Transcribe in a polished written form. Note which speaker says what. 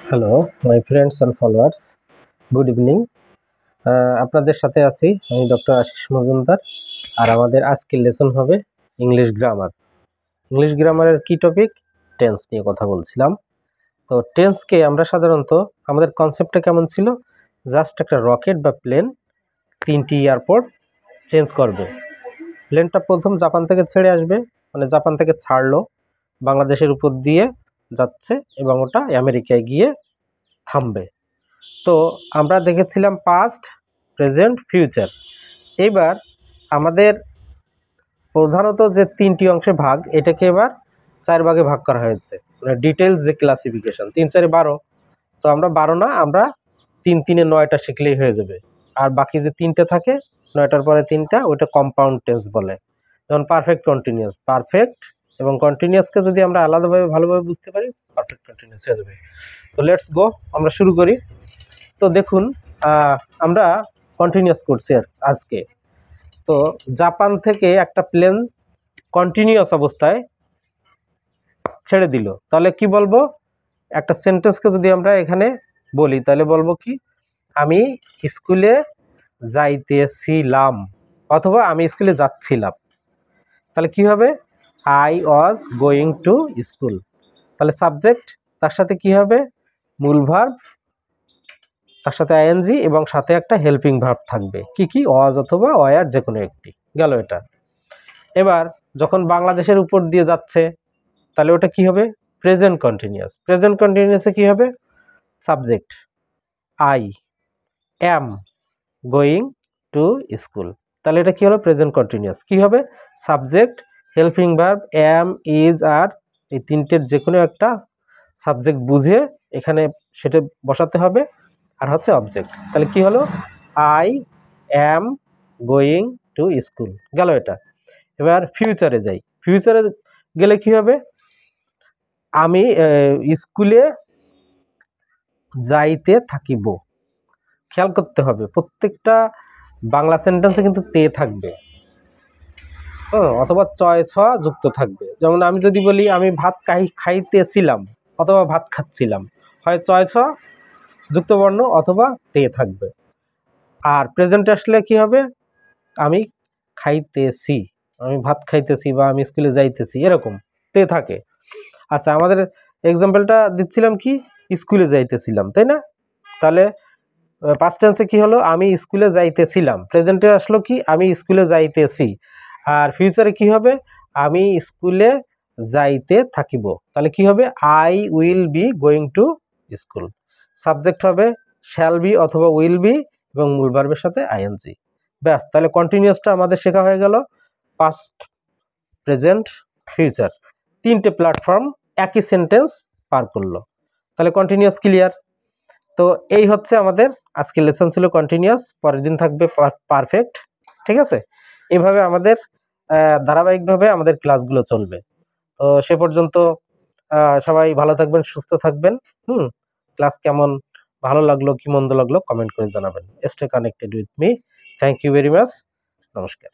Speaker 1: Hello my friends and followers, good evening. আপনাদের সাথে আছি আমি ডক্টর আশিস মজুমদার। আর আমাদের আজকের লেসন হবে ইংলিশ গ্রামার। ইংলিশ গ্রামারের কি টপিক? টেন্স নিয়ে কথা বলছিলাম। তো টেন্সকে আমরা সাধারণত আমাদের কনসেপ্টটা কেমন ছিল, জাস্ট একটা রকেট বা প্লেন 3টি এয়ারপোর্ট চেঞ্জ করবে। প্লেনটা প্রথম জাপান থেকে ছেড়ে আসবে, মানে জাপান থেকে ছাড়লো, বাংলাদেশের উপর দিয়ে যাচ্ছে এবং ওটা আমেরিকায় গিয়ে থামবে। তো আমরা দেখেছিলাম পাস্ট, প্রেজেন্ট, ফিউচার। এবার আমাদের প্রধানত যে 3টি অংশে ভাগ, এটাকে এবার 4 ভাগে ভাগ করা হয়েছে, মানে ডিটেলস যে ক্লাসিফিকেশন। 3 4 12, তো আমরা 12 না, আমরা 3 3 9টা শিখলেই হয়ে যাবে। আর বাকি যে 3টে থাকে, 9টার পরে 3টা, ওটা কম্পাউন্ড টেন্স বলে। যেমন পারফেক্ট কন্টিনিউয়াস, পারফেক্ট এবং কন্টিনিউয়াসকে যদি আমরা আলাদাভাবে ভালোভাবে বুঝতে পারি, পারফেক্ট কন্টিনিউয়াস হয়ে যাবে। তো লেটস গো, আমরা শুরু করি। তো দেখুন, আমরা কন্টিনিউয়াস করছি আজকে। তো জাপান থেকে একটা প্লেন কন্টিনিউয়াস অবস্থায় ছেড়ে দিল, তাহলে কি বলবো? একটা সেন্টেন্সকে যদি আমরা এখানে বলি, তাহলে বলবো কি? আমি স্কুলে যাইতেছিলাম, অথবা আমি স্কুলে যাচ্ছিলাম। তাহলে কি হবে? I was going to school. তাহলে সাবজেক্ট, তার সাথে কি হবে? মূল ভার্ব, তার সাথে আইএনজি এবং সাথে একটা হেল্পিং ভার্ব থাকবে। কি কি? ওয়াজ অথবা ওয়ার, যে কোনো একটি গেল এটা। এবার যখন বাংলাদেশের উপর দিয়ে যাচ্ছে, তাহলে ওটা কি হবে? Present continuous. প্রেজেন্ট কন্টিনিউয়াসে কি হবে? Subject I am going to school. তাহলে এটা কি হলো? Present continuous. কি হবে? Subject, helping verb, am, is, are, এই তিনটের যে কোনো একটা সাবজেক্ট বুঝে এখানে সেটা বসাতে হবে, আর হচ্ছে অবজেক্ট। তাহলে কি হলো? I am going to school গেল এটা। এবার ফিউচারে যাই। ফিউচারে গেলে কি হবে? আমি স্কুলে যাইতে থাকিব। খেয়াল করতে হবে, প্রত্যেকটা বাংলা সেন্টেন্সে কিন্তু তে থাকবে, অথবা চয় ছ যুক্ত থাকবে। যেমন আমি যদি বলি আমি ভাত খাইতেছিলাম অথবা ভাত খাচ্ছিলাম, হয় চয় ছ যুক্ত বর্ণ অথবা তে থাকবে। আর প্রেজেন্টে আসলে কি হবে? আমি খাইতেছি, আমি ভাত খাইতেছি, বা আমি স্কুলে যাইতেছি, এরকম তে থাকে। আচ্ছা, আমাদের এক্সাম্পলটা দিচ্ছিলাম কি? স্কুলে যাইতেছিলাম, তাই না? তাহলে পাস্ট টেন্সে কি হলো? আমি স্কুলে যাইতেছিলাম। প্রেজেন্টে আসলো কি? আমি স্কুলে যাইতেছি। আর ফিউচারে কি হবে? আমি স্কুলে যাইতে থাকিব। তাহলে কি হবে? I will be going to school. Subject হবে শ্যাল বি অথবা উইল বি, এবং মূল ভার্বের সাথে আইএনজি। ব্যাস, তাহলে কন্টিনিউয়াসটা আমাদের শেখা হয়ে গেল। পাস্ট, প্রেজেন্ট, ফিউচার, 3টে প্ল্যাটফর্ম একই সেন্টেন্স পার করলো। তাহলে কন্টিনিউয়াস ক্লিয়ার। তো এই হচ্ছে আমাদের আজকের লেসন ছিল কন্টিনিউয়াস। পরের দিন থাকবে পারফেক্ট। ঠিক আছে? এইভাবে আমাদের ধারাবাহিকভাবে আমাদের ক্লাসগুলো চলবে। তো সে পর্যন্ত সবাই ভালো থাকবেন, সুস্থ থাকবেন। ক্লাস কেমন ভালো লাগলো কি মন্দ লাগলো কমেন্ট করে জানাবেন। Stay connected with me. Thank you very much. নমস্কার।